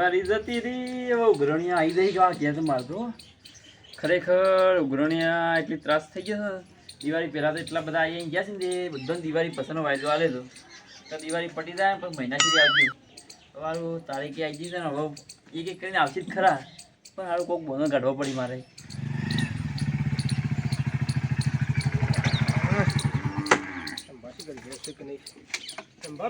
દિવાળી જતી રહી હવે ઉઘરણિયા આવી જઈ ગયા ક્યાં તો મારતો ખરેખર ઉઘરણિયા એટલી ત્રાસ થઈ ગયો છે દિવાળી પહેલાં તો એટલા બધા આવી ગયા છે ને તે બધાને દિવાળી પસંદનો વાયદો આલે તો દિવાળી પટી જાય પણ મહિના સુધી આવજો તમારું તારીખે આવી જઈ છે ને હવે એક એક કરીને આવશે જ ખરા પણ સારું કોઈક બોનો કાઢવો પડી મારે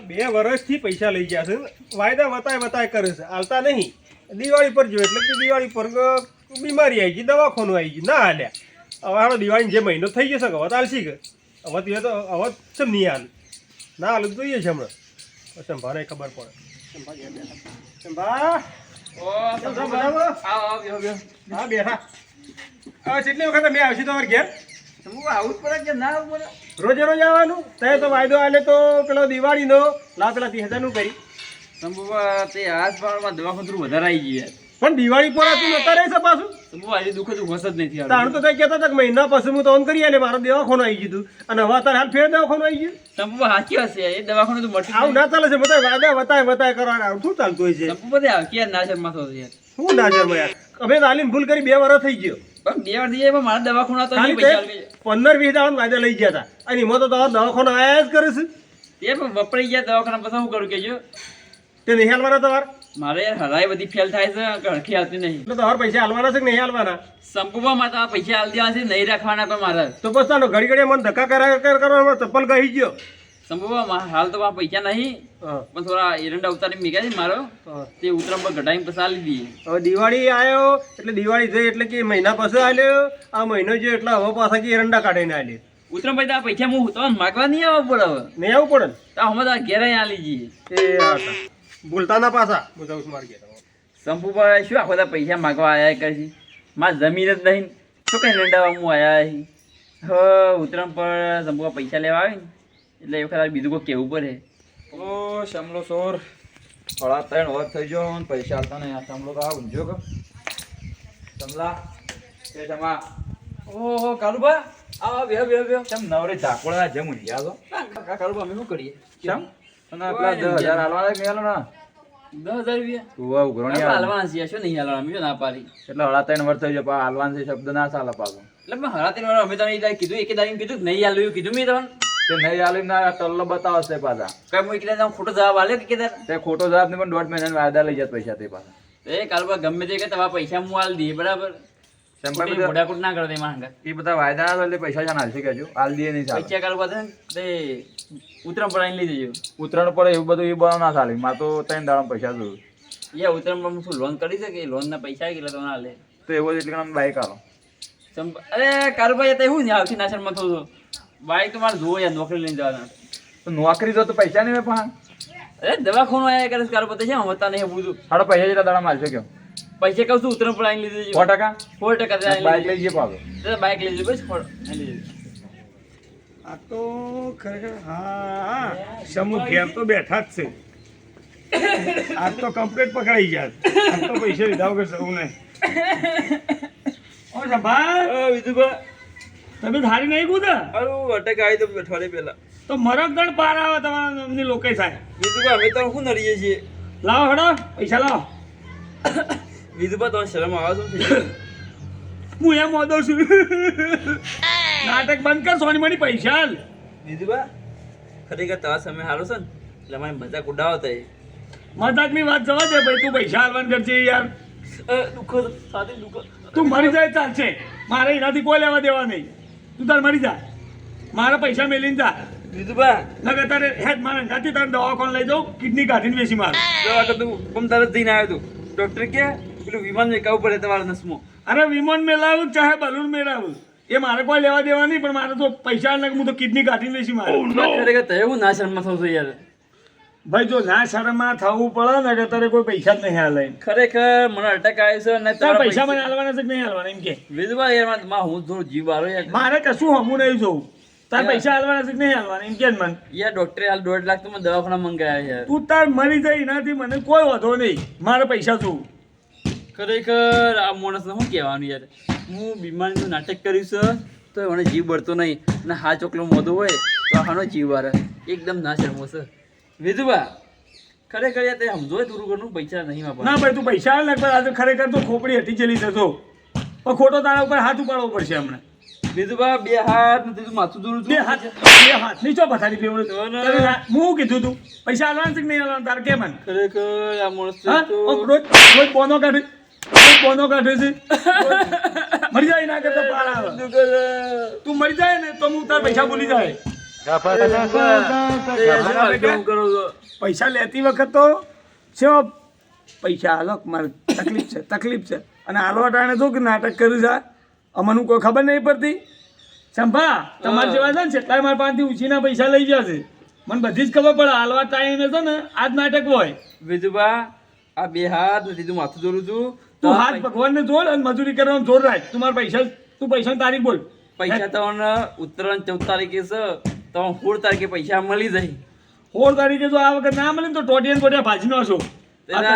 બે વર્ષથી પૈસા લઈ ગયા છે વાયદા વતાય કરે છે હાલતા નહીં દિવાળી પર જો એટલે કે દિવાળી પર બીમારી આવી ગઈ દવાખાનું આવી ગયું ના હાલ્યા હવે હાલો દિવાળી જે મહિનો થઈ જશે હવે હાલશી કે હવે તો હવે ચમ નહીં હાલ ના હાલ જોઈએ છે હમણાં સંભાને ખબર પડે સંભા હા બેઠા હવે કેટલી વખત મેં આવશે તમારે ઘેર આવું જ પડે કે ના આવું પડે રોજે રોજ આવવાનું તે તો વાયદો આલે તો પેલો દિવાળીનો પેલા 30,000નું કરી સંભવ તે આસપાસમાં દવાખાનું વધારે આવી ગયું પણ દિવાળી પર તું નતા રહેશે પાછું સંભવ આજે દુઃખ જ વસ જ નથી તાણ તો કઈ કહેતા હતા કે મહિના પછી હું તો ઓન કરી આલે મારો દવાખાનું આવી ગયું અને હવે તાર હાલ ફેર દવાખાનું આવી ગયું સંભવ સાચી હશે એ દવાખાનું તો મળતું આવું ના ચાલે છે બધા વાયદા વતાય કરવાના આવું શું ચાલતું હોય છે સંભવ બધે ક્યાં ના શર્મા થતો યાર શું ના શર્મા યાર અમે તાલીમ ભૂલ કરી 2 વર્ષ થઈ ગયો પણ 2 વર્ષ થઈ મારા દવાખાના તો ખાલી 15-20 દાડા વાયદા લઈ ગયા હતા અને એમાં તો તમારા દવાખાના આયા જ કરે છે તે પણ વપરાઈ ગયા દવાખાના પછી શું કરું કેજો તે નહીં હાલવાના તમારે મારે હરાય બધી ફેલ થાય છે કે હરખી આવતી નહીં એટલે તમારે પૈસા હાલવાના છે કે નહીં હાલવાના સંપૂર્ણ માતા પૈસા હાલ દેવા છે નહીં રાખવાના પણ મારા તો બસ ચાલો ઘડી ઘડી મને ધક્કા કરવા ચપ્પલ કહી ગયો સંપૂર્ણ હાલ તો પૈસા નહીં પણ થોડા એરંડા ઉતારી મેગા છે મારો તે ઉતરામ પર ઘટાઈને પછી આલી દઈએ હવે દિવાળી આવ્યો એટલે દિવાળી થઈ એટલે કે મહિના પછી આલ્યો આ મહિનો જો એટલે હવે પાછા કે એરંડા કાઢીને આલ્યો ઉતરામ ભાઈ આ પૈસા હું તો માગવા નહીં આવવા પડે હવે નહીં આવવું પડે ને તો અમે તો ઘેરે આલી જઈએ એ હા ભૂલતા ના પાછા હું જાઉં છું મારી ઘેર સંપૂર્ણ શું આખો બધા પૈસા માગવા આવ્યા કરશે મારે જમીન જ નહીં શું કઈ રંડાવા હું આવ્યા હવે ઉતરામ પર સંપૂર્ણ પૈસા લેવા આવે ને એટલે એ વખત બીજું કોઈ કહેવું પડે ઓ સમલો સોર 3:30 વર્ષ થઈ ગયો અને પૈસા આવતા નહીં આ સમલો તો આ ઊંઝો કે સમલા કે સમા ઓહો કાલુબા આવા બે બે બે કેમ નવરે ઝાકોળા જેમ ઊંઝ્યા તો કાલુબા અમે શું કરીએ કેમ અને આપણા 10,000 હાલવાના કે હાલો ના 10,000 રૂપિયા તું આ ઉઘરણી હાલવાના છે શું નહીં હાલવાના અમે ના પાડી એટલે 3.5 વર્ષ થઈ ગયો પા હાલવાન છે શબ્દ ના ચાલે પાછો એટલે મેં હરાતી વાર અમે તને કીધું એક દાડી કીધું નહીં હાલ્યું કીધું મેં તમને તે નહીં હાલીને ના ટલ્લો બતાવશે પાછા કઈ હું એકલા ખોટો જવાબ આલ્યો કે કીધા તે ખોટો જવાબ ને પણ 1.5 મહિનાના વાયદા લઈ જાય પૈસા તે પાછા એ કાલુબા ગમે તે કે તમારા પૈસા હું હાલ દઈએ બરાબર મોઢાકૂટ ના કરો તે માંગા એ બધા વાયદા ના એટલે પૈસા જાણ હાલશે કેજો હાલ દે નહીં ચાલે પૈસા કાલુબા તે ઉતરામ પડાઈને લઈ જજો ઉતરણ પડે એવું બધું એ બનાવ ના ચાલે મારે તો 3 દાડા પૈસા જોયું યા ઉતરામ પર શું લોન કરી શકે લોન ના પૈસા કેટલા તો ના લે તો એવો જ એટલે બાઈક આલો અરે કારુભાઈ તો એવું ને આવતી નાશનમાં થોડું બાઈક તો મારે જોવો યાર નોકરી લઈને જવાના તો નોકરી જો તો પૈસા નહીં પણ અરે દવાખાનું આવ્યા કરે કારુભાઈ છે હોતા નહીં બધું હાડો પૈસા જેટલા દાડા મારશે કેમ પૈસા કહું છું ઉતરામ પડાઈને લીધું 4% બાઈક લઈ જઈએ પાછો બાઈક લઈ જજો બસ આ તો ખરેખર હા સમૂહ ઘેર તો બેઠા જ છે આજ તો કમ્પ્લીટ પકડાઈ ગયા આજ તો પૈસા લીધા વગર સૌ નહીં ઓ જબા વિધુભા તમે ધારી નહીં કૂદા અરું અટક આવી તો અઠવાડિયે પહેલા તો મરકગણ પાર આવે તમારા અમની લોકો સાહેબ વિધુભા અમે તો શું નડીએ છીએ લાવો હડો પૈસા લાવો વિધુભા તો શરમ આવે છે હું એમ મોદો છું નાટક બંધ કર સોની મણી પૈસા હાલ વિધુભા ખરેખર તારા સમય સારો છે ને એટલે અમારી મજાક ઉડાવતા મજાકની વાત જવા દે ભાઈ તું પૈસા હાલવાનું કરશે યાર દુઃખો સાથે દુઃખો તું મરી જાય ચાલશે મારે એનાથી કોઈ લેવા દેવા નહીં તું તાર મરી જા મારા પૈસા મેલીને જા વિધુભા નગર તારે હેડ મારે ગાતી તારે દવાખાને લઈ જાઉં કિડની કાઢીને વેચી માર દવા તું કોમ તરત જઈને આવ્યો તું ડોક્ટર કે પેલું વિમાન મેકાવું પડે તમારા નસમો અરે વિમાન મેલાવું ચાહે બલૂન મેલાવું એ મારે કોઈ લેવા દેવા નહીં પણ મારે તો પૈસા ને હું તો કિડની કાઢીને વેચી માર ખરેખર તો એવું ના શરમમાં થવું છે યાર ભાઈ જો ના શરમમાં થવું પડે ને કે તારે કોઈ પૈસા જ નહીં હાલે ખરેખર મને અટક આવ્યો છે ને તાર પૈસા મને હાલવાના છે કે નહીં હાલવાના એમ કે વિધુભા યાર માં હું થોડું જીવ આરો યાર મારે કશું હમું નહીં જોઉં તાર પૈસા હાલવાના છે કે નહીં હાલવાના એમ કે મને યાર ડોક્ટરે હાલ 1.5 લાખ તો મને દવાખાના મંગાયા યાર તું તાર મરી જાય એનાથી મને કોઈ વાંધો નહીં મારે પૈસા જોઉં ખરેખર આ માણસને શું કહેવાનું યાર હું બીમારીનું નાટક કર્યું છે તો મને જીવ બળતો નહીં અને હા ચોકલો મોદો હોય તો આનો જીવ વારે એકદમ ના શરમો છે વિધુભા ખરેખર યાર તે સમજો થોડું ઘણું પૈસા નહીં વાપરવા. ના ભાઈ તું પૈસા આલે ને આજે ખરેખર તો ખોપડી હટી ચલી જતો પણ ખોટો તારા ઉપર હાથ ઉપાડવો પડશે હમણાં. બીજું બા બે હાથ ને ત્રીજું માથું દોરું બે હાથ નીચો પથારી ફેવડે હું કીધું તું પૈસા આલવાના છે કે નહીં આલવાના તારે કેમ મને? ખરેખર આ માણસ હા તો રોજ પોનો કાઢે છે મરી જાય ના કરતા પાર આવે. તું મરી જાય ને તો હું તાર પૈસા ભૂલી જાય. કેમ કરો છો? પૈસા લેતી વખત તો શું પૈસા હાલો મારે તકલીફ છે અને હાલવા ટાણે તો કે નાટક કર્યું છે અમને કોઈ ખબર નહીં પડતી. સંભા તમારે જેવા છે ને કેટલાય મારા પાસેથી ઉછીના પૈસા લઈ જશે મને બધી જ ખબર પડે હાલવા ટાઈમે છે ને આ જ નાટક હોય. બીજું બા આ બે હાથ ને ત્રીજું માથું દોરું છું. તું હાથ ભગવાનને જોડ અને મજૂરી કરવાનું જોર રાખ. તું મારા પૈસા તું પૈસાની તારીખ બોલ. પૈસા તમને ઉત્તરાયણ 14 તારીખે છે તો 16 તારીખે પૈસા મળી જાય. 16 તારીખે જો આ વખત ના મળે ને તો ટોટિયા ટોટિયા ભાજી નો છો. તેના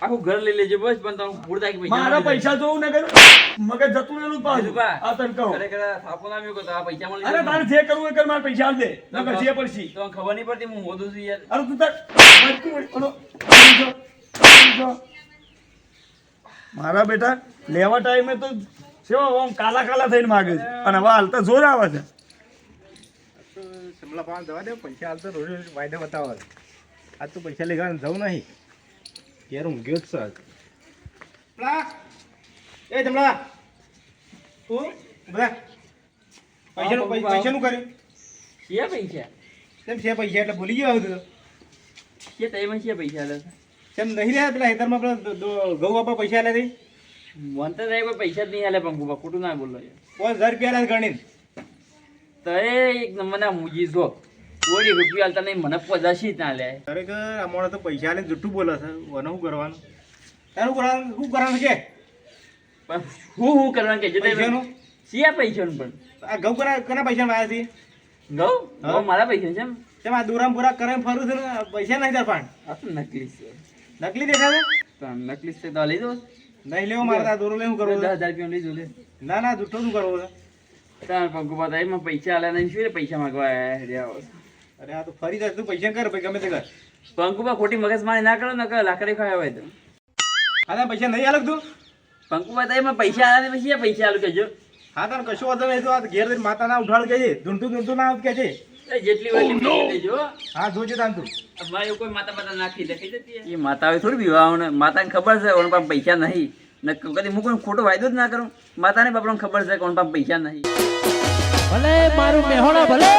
આખું ઘર લઈ લેજો બસ પણ તમે 16 તારીખે મારા મળી પૈસા જોવું ને કર મગજ જતું રહેલું જાય. પાછું આ તને કહું. ખરેખર થાપો ના આવ્યો કે તો આ પૈસા મળી અરે જાય. તારે જે કરવું એ કર મારા પૈસા આલ દે નકર જે પડશે. તમને ખબર નહીં પડતી હું હોદું છું યાર. અરે તું તાર મારા બેટા લેવા ટાઈમે તો સેવા આમ કાલા કાલા થઈને માગે છે અને હવે હાલતા જોર આવે છે. સમલા પાંચ દવા દે પૈસા હાલતો રોજ રોજ વાયદા બતાવવા આજ તો પૈસા લઈ ગયા જવું નહીં ઘેર ઊંઘ્યો જ છે આજ. જમલા એ જમલા તું બધા પૈસાનું કર્યું શિયા પૈસા કેમ છે પૈસા એટલે ભૂલી ગયો હતું કે તઈમાં શિયા પૈસા લે કેમ નહીં રહ્યા પેલા હેતરમાં પેલા ઘઉં આપવા પૈસા આલ્યા હતી મને તો કોઈ પૈસા જ નહીં હાલે પણ ગુબા ખોટું ના બોલો યાર. 5000 રૂપિયા ગણીને તો એ એક નંબરના મુજી છો કોડી રૂપિયા હાલતા નહીં મને 50 જ ના લે. ખરેખર અમારે તો પૈસા આલે જુઠ્ઠું બોલે છે મને શું કરવાનું તારું કરવાનું કે પણ હું કરવાનું કે પૈસાનું? શિયા પૈસાનું પણ આ ઘઉં કના પૈસા આવ્યા છે ઘઉં મારા પૈસા છે એમ. તેમ આ દોરામ પૂરા કરે ફરું છે ને પૈસા નહીં તાર પણ આ તો નકલી છે. નકલી દેખાય તો નકલી છે તો લઈ દો. નહીં લેવો મારે આ દોરો લેવું કરવું 10,000 રૂપિયા લઈ દો લે. ના ના જુઠ્ઠો શું કરવું છે તાર પંકુ બતા એમાં પૈસા આલ્યા નહીં શું રે પૈસા માંગવા આયા રહ્યા. અરે આ તો ફરી જાય તું પૈસા કર ભાઈ ગમે તે કર પંકુબા ખોટી મગજમારી ના કરો ને કે લાકડી ખાયા હોય તો. હા તાર પૈસા નહીં આલક તું પંકુબા તો એમાં પૈસા આલ્યા પછી પૈસા આલું કેજો. હા તાર કશું વાંધો નહીં તો આ ઘેર જઈને માતા ના ઉઠાડ કે છે ધૂંઢતું ના આવત કે છે એ જેટલી વેલી પૈસા લેજો. હા જોજે તાન તું અમારે એવું કોઈ માતા માતા નાખી દે એ માતા હોય થોડી વિવાહ માતાને ખબર છે કોણ પાસે પૈસા નહીં ને કદી હું કોઈ ખોટો વાયદો જ ના કરું. માતાને બાપડાને ખબર છે કોણ પાસે પૈસા નહીં. ભલે મારું મેહોણા ભલે